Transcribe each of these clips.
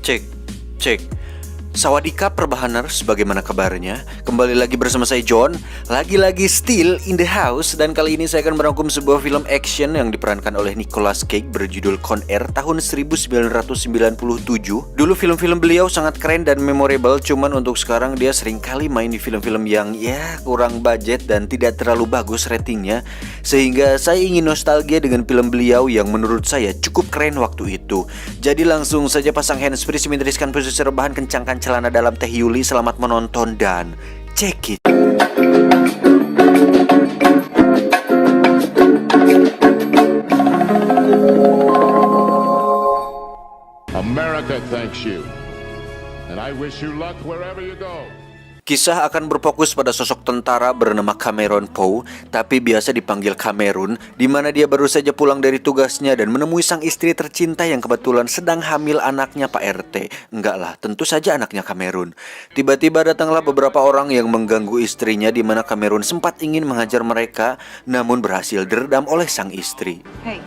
Cek, cek. Sawadika Perbahaners, bagaimana kabarnya? Kembali lagi bersama saya John, lagi-lagi still in the house. Dan kali ini saya akan merangkum sebuah film action yang diperankan oleh Nicolas Cage berjudul Con Air tahun 1997. Dulu film-film beliau sangat keren dan memorable, cuman untuk sekarang dia sering kali main di film-film yang kurang budget dan tidak terlalu bagus ratingnya. Sehingga saya ingin nostalgia dengan film beliau yang menurut saya cukup keren waktu itu. Jadi langsung saja pasang handsfree, meneriskan posisi rebahan, kencangkan celana dalam teh Yuli. Selamat menonton dan check it. America thanks you, and I wish you luck wherever you go. Kisah akan berfokus pada sosok tentara bernama Cameron Poe, tapi biasa dipanggil Cameron, di mana dia baru saja pulang dari tugasnya dan menemui sang istri tercinta yang kebetulan sedang hamil anaknya Pak RT. Enggak lah, tentu saja anaknya Cameron. Tiba-tiba datanglah beberapa orang yang mengganggu istrinya, di mana Cameron sempat ingin menghajar mereka, namun berhasil diredam oleh sang istri. Hey.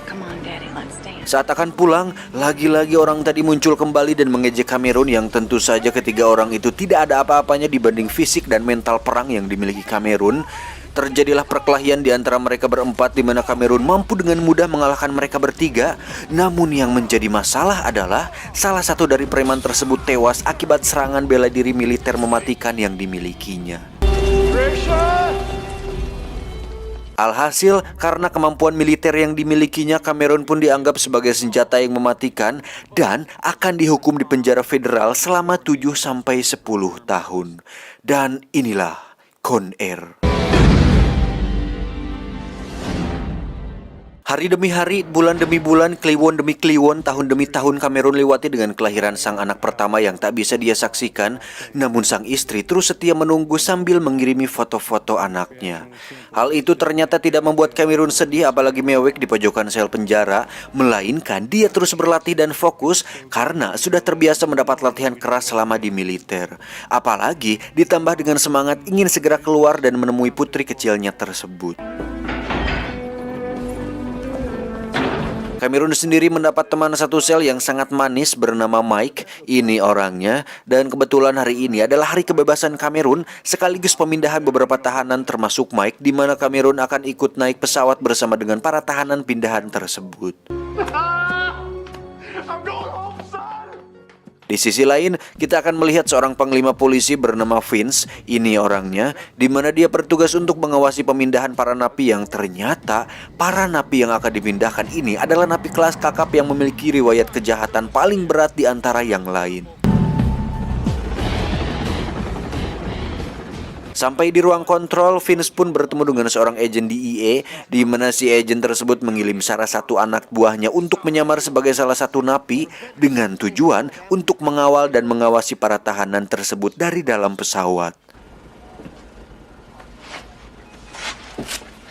Come on, Daddy, let's dance. Saat akan pulang, lagi-lagi orang tadi muncul kembali dan mengejek Cameron, yang tentu saja ketiga orang itu tidak ada apa-apanya dibanding fisik dan mental perang yang dimiliki Cameron. Terjadilah perkelahian di antara mereka berempat, di mana Cameron mampu dengan mudah mengalahkan mereka bertiga. Namun yang menjadi masalah adalah salah satu dari preman tersebut tewas akibat serangan bela diri militer mematikan yang dimilikinya. Alhasil, karena kemampuan militer yang dimilikinya, Cameron pun dianggap sebagai senjata yang mematikan dan akan dihukum di penjara federal selama 7-10 tahun. Dan inilah Con Air. Hari demi hari, bulan demi bulan, kliwon demi kliwon, tahun demi tahun Cameron lewati dengan kelahiran sang anak pertama yang tak bisa dia saksikan. Namun sang istri terus setia menunggu sambil mengirimi foto-foto anaknya. Hal itu ternyata tidak membuat Cameron sedih, apalagi mewek di pojokan sel penjara. Melainkan dia terus berlatih dan fokus karena sudah terbiasa mendapat latihan keras selama di militer. Apalagi ditambah dengan semangat ingin segera keluar dan menemui putri kecilnya tersebut. Cameron sendiri mendapat teman satu sel yang sangat manis bernama Mike. Ini orangnya, dan kebetulan hari ini adalah hari kebebasan Cameron sekaligus pemindahan beberapa tahanan termasuk Mike, di mana Cameron akan ikut naik pesawat bersama dengan para tahanan pindahan tersebut. Di sisi lain, kita akan melihat seorang panglima polisi bernama Vince. Ini orangnya, di mana dia bertugas untuk mengawasi pemindahan para napi, yang ternyata para napi yang akan dipindahkan ini adalah napi kelas kakap yang memiliki riwayat kejahatan paling berat di antara yang lain. Sampai di ruang kontrol, Vince pun bertemu dengan seorang agen DEA, di mana si agen tersebut mengirim salah satu anak buahnya untuk menyamar sebagai salah satu napi dengan tujuan untuk mengawal dan mengawasi para tahanan tersebut dari dalam pesawat.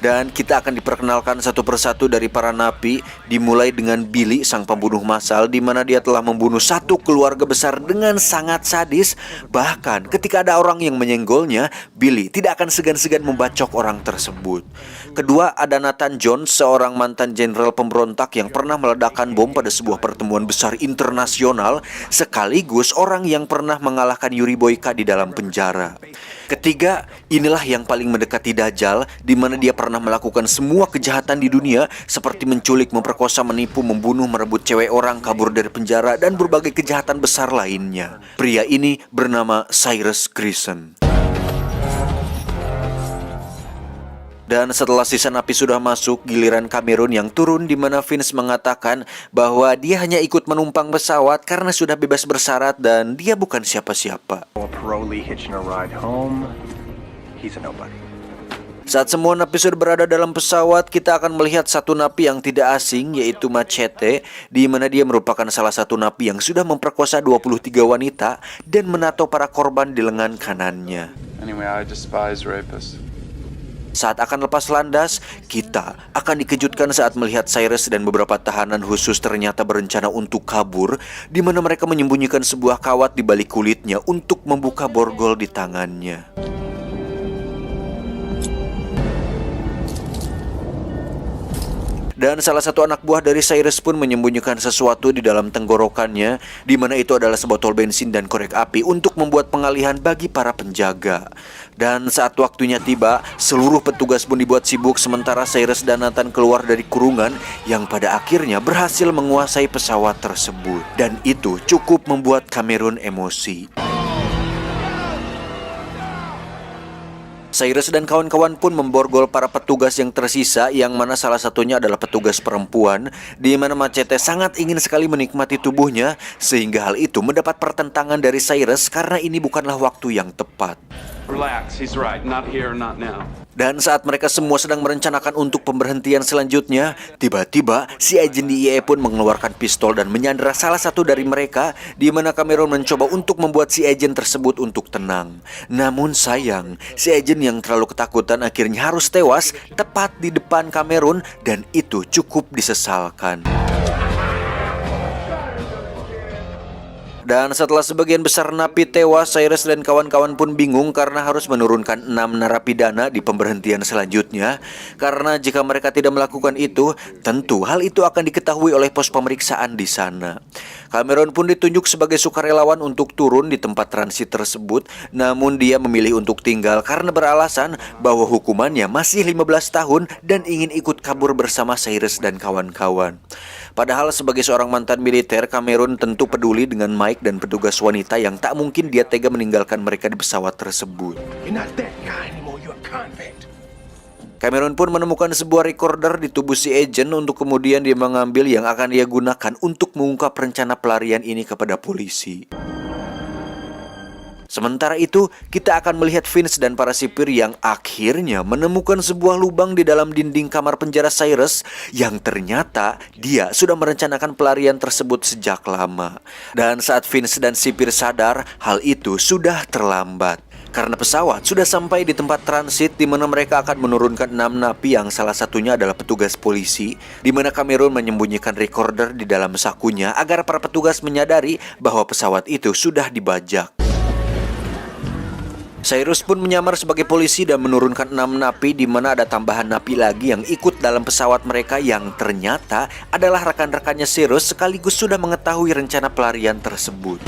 Dan kita akan diperkenalkan satu persatu dari para napi, dimulai dengan Billy, sang pembunuh massal, di mana dia telah membunuh satu keluarga besar dengan sangat sadis. Bahkan ketika ada orang yang menyenggolnya, Billy tidak akan segan-segan membacok orang tersebut. Kedua, ada Nathan Jones, seorang mantan jenderal pemberontak yang pernah meledakkan bom pada sebuah pertemuan besar internasional, sekaligus orang yang pernah mengalahkan Yuri Boyka di dalam penjara. Ketiga, inilah yang paling mendekati Dajjal, di mana dia pernah melakukan semua kejahatan di dunia, seperti menculik, memperkosa, menipu, membunuh, merebut cewek orang, kabur dari penjara, dan berbagai kejahatan besar lainnya. Pria ini bernama Cyrus Grayson. Dan setelah sisa napi sudah masuk, giliran Cameron yang turun, di mana Vince mengatakan bahwa dia hanya ikut menumpang pesawat karena sudah bebas bersyarat dan dia bukan siapa-siapa. Saat semua napi sudah berada dalam pesawat, kita akan melihat satu napi yang tidak asing, yaitu Machete, di mana dia merupakan salah satu napi yang sudah memperkosa 23 wanita dan menato para korban di lengan kanannya. Anyway, I despise rapists. Saat akan lepas landas, kita akan dikejutkan saat melihat Cyrus dan beberapa tahanan khusus ternyata berencana untuk kabur, di mana mereka menyembunyikan sebuah kawat di balik kulitnya untuk membuka borgol di tangannya. Dan salah satu anak buah dari Cyrus pun menyembunyikan sesuatu di dalam tenggorokannya, di mana itu adalah sebotol bensin dan korek api untuk membuat pengalihan bagi para penjaga. Dan saat waktunya tiba, seluruh petugas pun dibuat sibuk sementara Cyrus dan Nathan keluar dari kurungan yang pada akhirnya berhasil menguasai pesawat tersebut. Dan itu cukup membuat Cameron emosi. Cyrus dan kawan-kawan pun memborgol para petugas yang tersisa, yang mana salah satunya adalah petugas perempuan, di mana Machete sangat ingin sekali menikmati tubuhnya, sehingga hal itu mendapat pertentangan dari Cyrus karena ini bukanlah waktu yang tepat. Relax, he's right. Not here, not now. Dan saat mereka semua sedang merencanakan untuk pemberhentian selanjutnya, tiba-tiba si agen DEA pun mengeluarkan pistol dan menyandera salah satu dari mereka, di mana Cameron mencoba untuk membuat si agen tersebut untuk tenang. Namun sayang, si agen yang terlalu ketakutan akhirnya harus tewas tepat di depan Cameron, dan itu cukup disesalkan. Dan setelah sebagian besar napi tewas, Cyrus dan kawan-kawan pun bingung karena harus menurunkan 6 narapidana di pemberhentian selanjutnya. Karena jika mereka tidak melakukan itu, tentu hal itu akan diketahui oleh pos pemeriksaan di sana. Cameron pun ditunjuk sebagai sukarelawan untuk turun di tempat transit tersebut, namun dia memilih untuk tinggal karena beralasan bahwa hukumannya masih 15 tahun dan ingin ikut kabur bersama Cyrus dan kawan-kawan. Padahal sebagai seorang mantan militer, Cameron tentu peduli dengan Mike dan petugas wanita yang tak mungkin dia tega meninggalkan mereka di pesawat tersebut. Cameron pun menemukan sebuah recorder di tubuh si agent untuk kemudian dia mengambil yang akan dia gunakan untuk mengungkap rencana pelarian ini kepada polisi. Sementara itu, kita akan melihat Vince dan para sipir yang akhirnya menemukan sebuah lubang di dalam dinding kamar penjara Cyrus yang ternyata dia sudah merencanakan pelarian tersebut sejak lama. Dan saat Vince dan sipir sadar, hal itu sudah terlambat. Karena pesawat sudah sampai di tempat transit di mana mereka akan menurunkan 6 napi yang salah satunya adalah petugas polisi, di mana Cameron menyembunyikan recorder di dalam sakunya agar para petugas menyadari bahwa pesawat itu sudah dibajak. Cyrus pun menyamar sebagai polisi dan menurunkan 6 napi, di mana ada tambahan napi lagi yang ikut dalam pesawat mereka yang ternyata adalah rekan-rekannya Cyrus sekaligus sudah mengetahui rencana pelarian tersebut.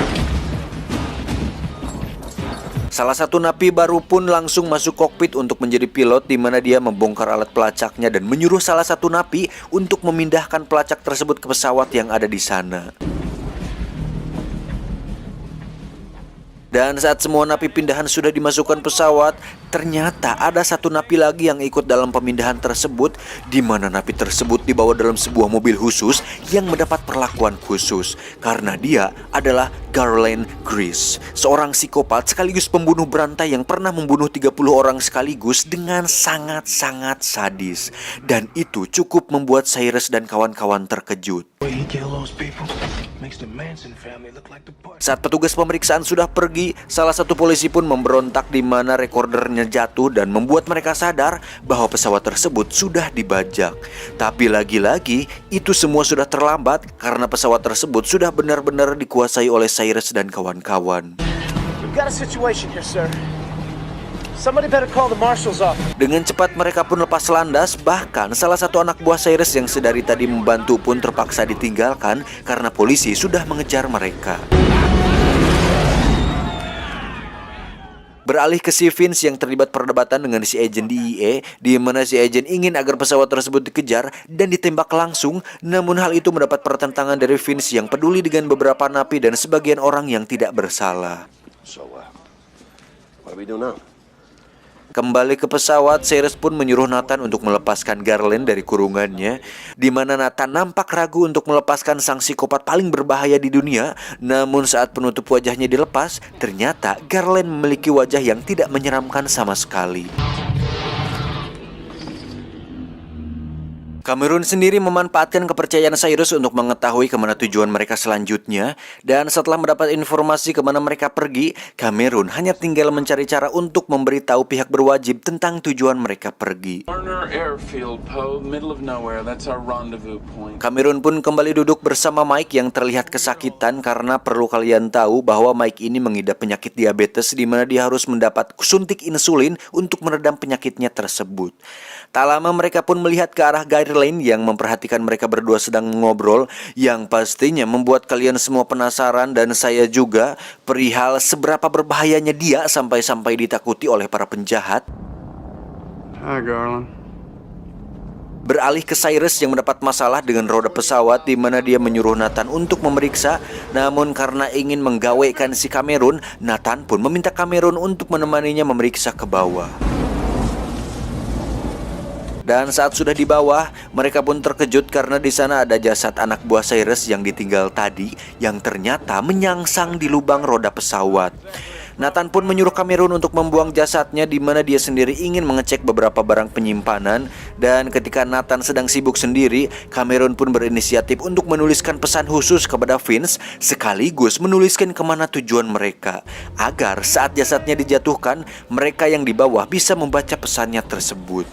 Salah satu napi baru pun langsung masuk kokpit untuk menjadi pilot, di mana dia membongkar alat pelacaknya dan menyuruh salah satu napi untuk memindahkan pelacak tersebut ke pesawat yang ada di sana. Dan saat semua napi pindahan sudah dimasukkan pesawat, ternyata ada satu napi lagi yang ikut dalam pemindahan tersebut, di mana napi tersebut dibawa dalam sebuah mobil khusus yang mendapat perlakuan khusus karena dia adalah Garland Grease, seorang psikopat sekaligus pembunuh berantai yang pernah membunuh 30 orang sekaligus dengan sangat-sangat sadis. Dan itu cukup membuat Cyrus dan kawan-kawan terkejut. Saat petugas pemeriksaan sudah pergi, salah satu polisi pun memberontak di mana recordernya jatuh dan membuat mereka sadar bahwa pesawat tersebut sudah dibajak. Tapi lagi-lagi itu semua sudah terlambat karena pesawat tersebut sudah benar-benar dikuasai oleh Cyrus dan kawan-kawan. Dengan cepat mereka pun lepas landas, bahkan salah satu anak buah Cyrus yang sedari tadi membantu pun terpaksa ditinggalkan karena polisi sudah mengejar mereka. Beralih ke si Vince yang terlibat perdebatan dengan si agen DEA, di mana si agen ingin agar pesawat tersebut dikejar dan ditembak langsung. Namun hal itu mendapat pertentangan dari Vince yang peduli dengan beberapa napi dan sebagian orang yang tidak bersalah. What do we do now? Kembali ke pesawat, Cyrus pun menyuruh Nathan untuk melepaskan Garland dari kurungannya, di mana Nathan nampak ragu untuk melepaskan sang psikopat paling berbahaya di dunia. Namun saat penutup wajahnya dilepas, ternyata Garland memiliki wajah yang tidak menyeramkan sama sekali. Cameron sendiri memanfaatkan kepercayaan Cyrus untuk mengetahui kemana tujuan mereka selanjutnya. Dan setelah mendapat informasi kemana mereka pergi, Cameron hanya tinggal mencari cara untuk memberitahu pihak berwajib tentang tujuan mereka pergi. Warner Airfield, Poe, middle of nowhere. That's our rendezvous point. Cameron pun kembali duduk bersama Mike yang terlihat kesakitan karena perlu kalian tahu bahwa Mike ini mengidap penyakit diabetes, di mana dia harus mendapat suntik insulin untuk meredam penyakitnya tersebut. Tak lama mereka pun melihat ke arah Garland Graylin yang memperhatikan mereka berdua sedang ngobrol, yang pastinya membuat kalian semua penasaran dan saya juga perihal seberapa berbahayanya dia sampai-sampai ditakuti oleh para penjahat. Hi, Garland. Beralih ke Cyrus yang mendapat masalah dengan roda pesawat, di mana dia menyuruh Nathan untuk memeriksa. Namun karena ingin menggawaikan si Cameron, Nathan pun meminta Cameron untuk menemaninya memeriksa ke bawah. Dan saat sudah di bawah, mereka pun terkejut karena di sana ada jasad anak buah Cyrus yang ditinggal tadi, yang ternyata menyangsang di lubang roda pesawat. Nathan pun menyuruh Cameron untuk membuang jasadnya, di mana dia sendiri ingin mengecek beberapa barang penyimpanan. Dan ketika Nathan sedang sibuk sendiri, Cameron pun berinisiatif untuk menuliskan pesan khusus kepada Vince, sekaligus menuliskan kemana tujuan mereka, agar saat jasadnya dijatuhkan, mereka yang di bawah bisa membaca pesannya tersebut.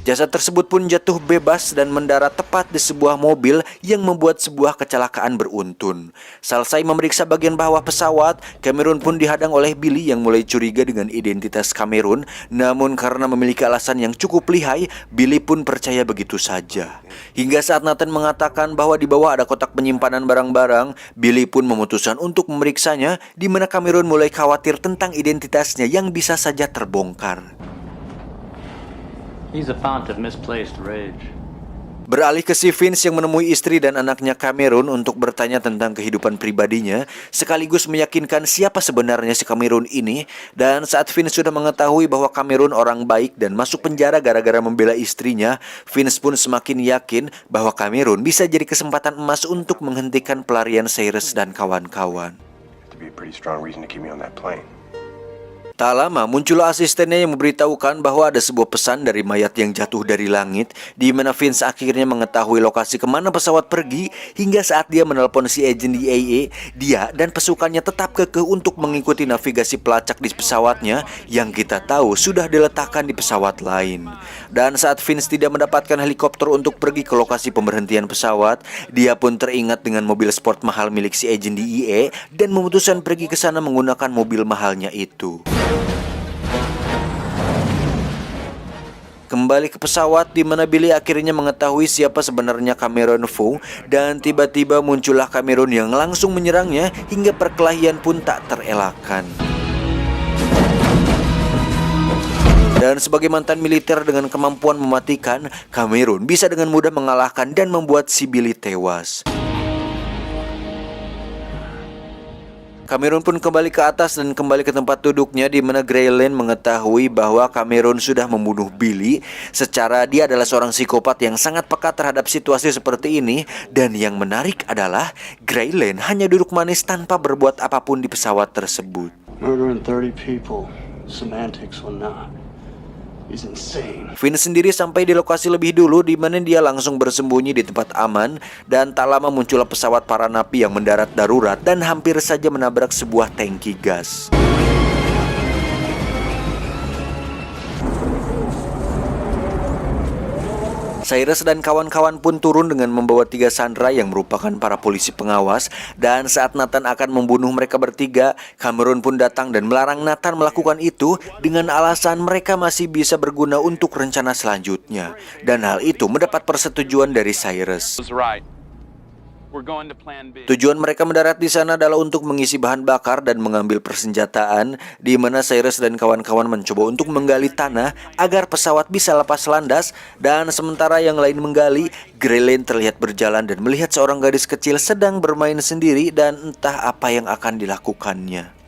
Jasad tersebut pun jatuh bebas dan mendarat tepat di sebuah mobil yang membuat sebuah kecelakaan beruntun. Selesai memeriksa bagian bawah pesawat, Cameron pun dihadang oleh Billy yang mulai curiga dengan identitas Cameron. Namun karena memiliki alasan yang cukup lihai, Billy pun percaya begitu saja. Hingga saat Nathan mengatakan bahwa di bawah ada kotak penyimpanan barang-barang, Billy pun memutuskan untuk memeriksanya, di mana Cameron mulai khawatir tentang identitasnya yang bisa saja terbongkar. He's a fount of misplaced rage. Beralih ke si Vince yang menemui istri dan anaknya Cameron untuk bertanya tentang kehidupan pribadinya, sekaligus meyakinkan siapa sebenarnya si Cameron ini. Dan saat Vince sudah mengetahui bahwa Cameron orang baik dan masuk penjara gara-gara membela istrinya, Vince pun semakin yakin bahwa Cameron bisa jadi kesempatan emas untuk menghentikan pelarian Cyrus dan kawan-kawan. To be a pretty strong reason to keep me on that plane. Tak lama muncullah asistennya yang memberitahukan bahwa ada sebuah pesan dari mayat yang jatuh dari langit, di mana Vince akhirnya mengetahui lokasi kemana pesawat pergi. Hingga saat dia menelpon si agen DEA, dia dan pasukannya tetap kekeh untuk mengikuti navigasi pelacak di pesawatnya yang kita tahu sudah diletakkan di pesawat lain. Dan saat Vince tidak mendapatkan helikopter untuk pergi ke lokasi pemberhentian pesawat, dia pun teringat dengan mobil sport mahal milik si agen DEA dan memutuskan pergi ke sana menggunakan mobil mahalnya itu. Kembali ke pesawat, di mana Billy akhirnya mengetahui siapa sebenarnya Cameron Fu, dan tiba-tiba muncullah Cameron yang langsung menyerangnya hingga perkelahian pun tak terelakkan. Dan sebagai mantan militer dengan kemampuan mematikan, Cameron bisa dengan mudah mengalahkan dan membuat si Billy tewas. Cameron pun kembali ke atas dan kembali ke tempat duduknya, di mana Graylin mengetahui bahwa Cameron sudah membunuh Billy. Secara dia adalah seorang psikopat yang sangat peka terhadap situasi seperti ini. Dan yang menarik adalah Graylin hanya duduk manis tanpa berbuat apapun di pesawat tersebut. Murdering 30 people, semantics or not, is insane. Vince sendiri sampai di lokasi lebih dulu, di mana dia langsung bersembunyi di tempat aman. Dan tak lama muncullah pesawat para napi yang mendarat darurat dan hampir saja menabrak sebuah tangki gas. Cyrus dan kawan-kawan pun turun dengan membawa 3 sandera yang merupakan para polisi pengawas. Dan saat Nathan akan membunuh mereka bertiga, Cameron pun datang dan melarang Nathan melakukan itu dengan alasan mereka masih bisa berguna untuk rencana selanjutnya. Dan hal itu mendapat persetujuan dari Cyrus. Tujuan mereka mendarat di sana adalah untuk mengisi bahan bakar dan mengambil persenjataan, di mana Cyrus dan kawan-kawan mencoba untuk menggali tanah agar pesawat bisa lepas landas. Dan sementara yang lain menggali, Graylin terlihat berjalan dan melihat seorang gadis kecil sedang bermain sendiri dan entah apa yang akan dilakukannya.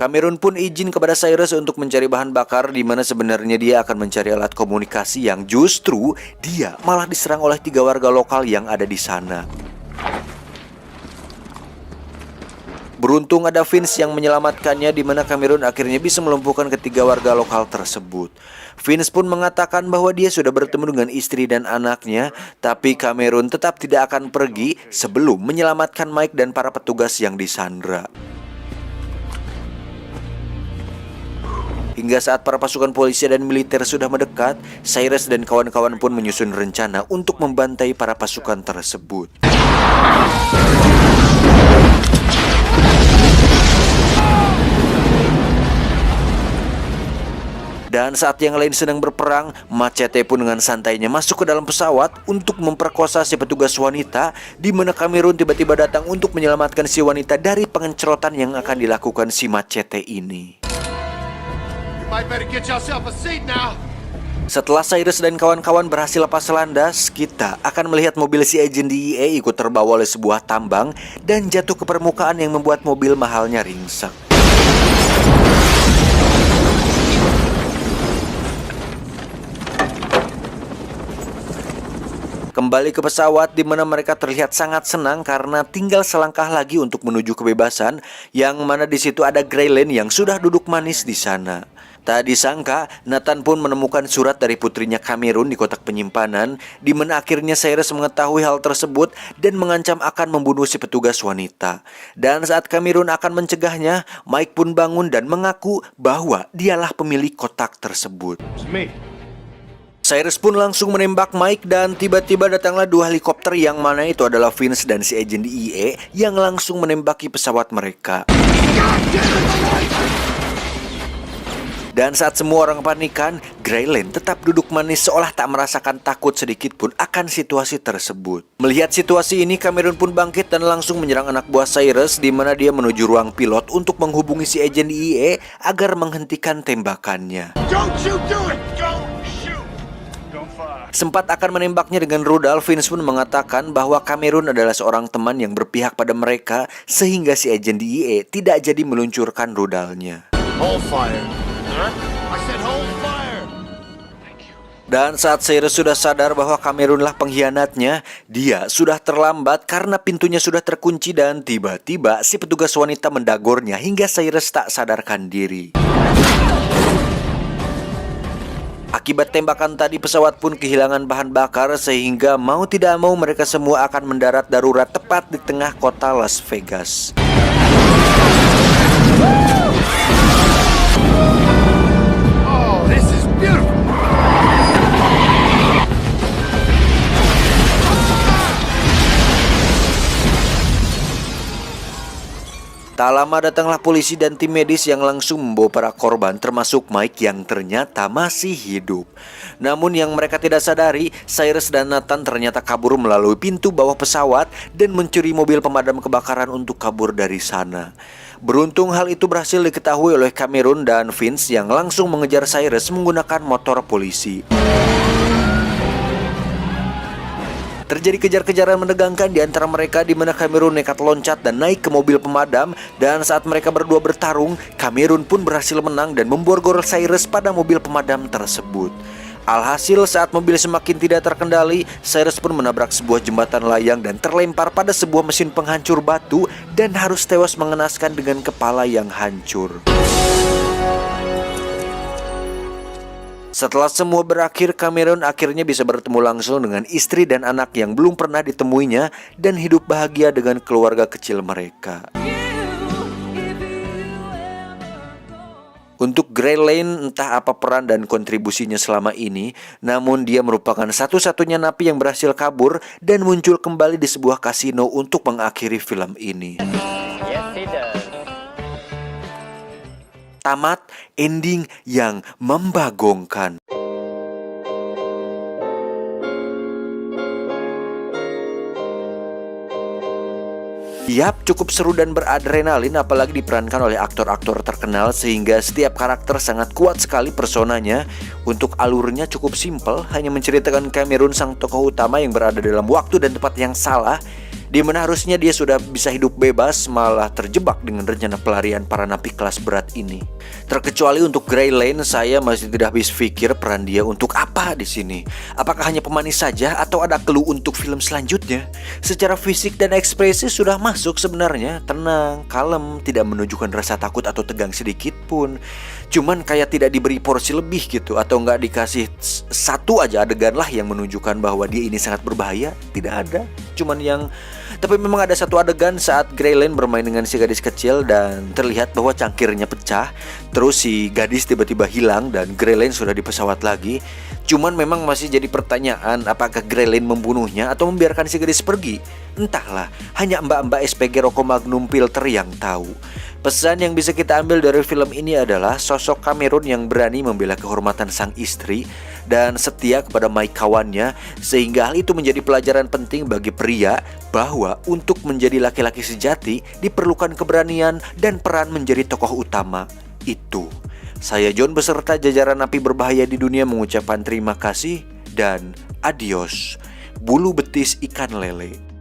Cameron pun izin kepada Cyrus untuk mencari bahan bakar, di mana sebenarnya dia akan mencari alat komunikasi yang justru dia malah diserang oleh 3 warga lokal yang ada di sana. Beruntung ada Vince yang menyelamatkannya, di mana Cameron akhirnya bisa melumpuhkan ketiga warga lokal tersebut. Vince pun mengatakan bahwa dia sudah bertemu dengan istri dan anaknya, tapi Cameron tetap tidak akan pergi sebelum menyelamatkan Mike dan para petugas yang disandra. Hingga saat para pasukan polisi dan militer sudah mendekat, Cyrus dan kawan-kawan pun menyusun rencana untuk membantai para pasukan tersebut. Dan saat yang lain sedang berperang, Machete pun dengan santainya masuk ke dalam pesawat untuk memperkosa si petugas wanita, di mana Cameron tiba-tiba datang untuk menyelamatkan si wanita dari pengencerotan yang akan dilakukan si Machete ini. Setelah Cyrus dan kawan-kawan berhasil lepas landas, kita akan melihat mobil si agen DEA ikut terbawa oleh sebuah tambang dan jatuh ke permukaan yang membuat mobil mahalnya ringsek. Kembali ke pesawat di mana mereka terlihat sangat senang karena tinggal selangkah lagi untuk menuju kebebasan, yang mana di situ ada Graylen yang sudah duduk manis di sana. Tak disangka, Nathan pun menemukan surat dari putrinya Cameron di kotak penyimpanan, di mana akhirnya Cyrus mengetahui hal tersebut dan mengancam akan membunuh si petugas wanita. Dan saat Cameron akan mencegahnya, Mike pun bangun dan mengaku bahwa dialah pemilik kotak tersebut. Cyrus pun langsung menembak Mike dan tiba-tiba datanglah dua helikopter yang mana itu adalah Vince dan si agen DEA yang langsung menembaki pesawat mereka. Dan saat semua orang panikan, Graylen tetap duduk manis seolah tak merasakan takut sedikit pun akan situasi tersebut. Melihat situasi ini, Cameron pun bangkit dan langsung menyerang anak buah Cyrus, di mana dia menuju ruang pilot untuk menghubungi si agen DEA agar menghentikan tembakannya. Sempat akan menembaknya dengan rudal, Vince pun mengatakan bahwa Cameron adalah seorang teman yang berpihak pada mereka, sehingga si agen DEA tidak jadi meluncurkan rudalnya. Dan saat Cyrus sudah sadar bahwa Cameronlah pengkhianatnya, dia sudah terlambat karena pintunya sudah terkunci dan tiba-tiba si petugas wanita mendagornya hingga Cyrus tak sadarkan diri. Akibat tembakan tadi, pesawat pun kehilangan bahan bakar sehingga mau tidak mau mereka semua akan mendarat darurat tepat di tengah kota Las Vegas. Oh, this is beautiful. Tak lama datanglah polisi dan tim medis yang langsung membawa para korban termasuk Mike yang ternyata masih hidup. Namun yang mereka tidak sadari, Cyrus dan Nathan ternyata kabur melalui pintu bawah pesawat dan mencuri mobil pemadam kebakaran untuk kabur dari sana. Beruntung hal itu berhasil diketahui oleh Cameron dan Vince yang langsung mengejar Cyrus menggunakan motor polisi. Terjadi kejar-kejaran menegangkan di antara mereka, di mana Cameron nekat loncat dan naik ke mobil pemadam, dan saat mereka berdua bertarung, Cameron pun berhasil menang dan memborgol Cyrus pada mobil pemadam tersebut. Alhasil saat mobil semakin tidak terkendali, Cyrus pun menabrak sebuah jembatan layang dan terlempar pada sebuah mesin penghancur batu dan harus tewas mengenaskan dengan kepala yang hancur. Setelah semua berakhir, Cameron akhirnya bisa bertemu langsung dengan istri dan anak yang belum pernah ditemuinya dan hidup bahagia dengan keluarga kecil mereka. Untuk Graylen, entah apa peran dan kontribusinya selama ini, namun dia merupakan satu-satunya napi yang berhasil kabur dan muncul kembali di sebuah kasino untuk mengakhiri film ini. Tamat ending yang membagongkan. Yap, cukup seru dan beradrenalin, apalagi diperankan oleh aktor-aktor terkenal sehingga setiap karakter sangat kuat sekali personanya. Untuk alurnya cukup simpel, hanya menceritakan Cameron sang tokoh utama yang berada dalam waktu dan tempat yang salah, di mana harusnya dia sudah bisa hidup bebas, malah terjebak dengan rencana pelarian para napi kelas berat ini. Terkecuali untuk Graylen, saya masih tidak habis pikir peran dia untuk apa di sini. Apakah hanya pemanis saja atau ada clue untuk film selanjutnya? Secara fisik dan ekspresi sudah masuk sebenarnya, tenang, kalem, tidak menunjukkan rasa takut atau tegang sedikit pun. Cuman kayak tidak diberi porsi lebih gitu, atau nggak dikasih satu aja adegan lah yang menunjukkan bahwa dia ini sangat berbahaya. Tidak ada, cuman yang Tapi memang ada satu adegan saat Greyland bermain dengan si gadis kecil dan terlihat bahwa cangkirnya pecah. Terus si gadis tiba-tiba hilang dan Greyland sudah di pesawat lagi. Cuman memang masih jadi pertanyaan, apakah Greyland membunuhnya atau membiarkan si gadis pergi? Entahlah, hanya mbak-mbak SPG Rokok Magnum Filter yang tahu. Pesan yang bisa kita ambil dari film ini adalah sosok Cameron yang berani membela kehormatan sang istri dan setia kepada kawannya, sehingga hal itu menjadi pelajaran penting bagi pria bahwa untuk menjadi laki-laki sejati diperlukan keberanian dan peran menjadi tokoh utama itu. Saya John beserta jajaran napi berbahaya di dunia mengucapkan terima kasih dan adios. Bulu betis ikan lele.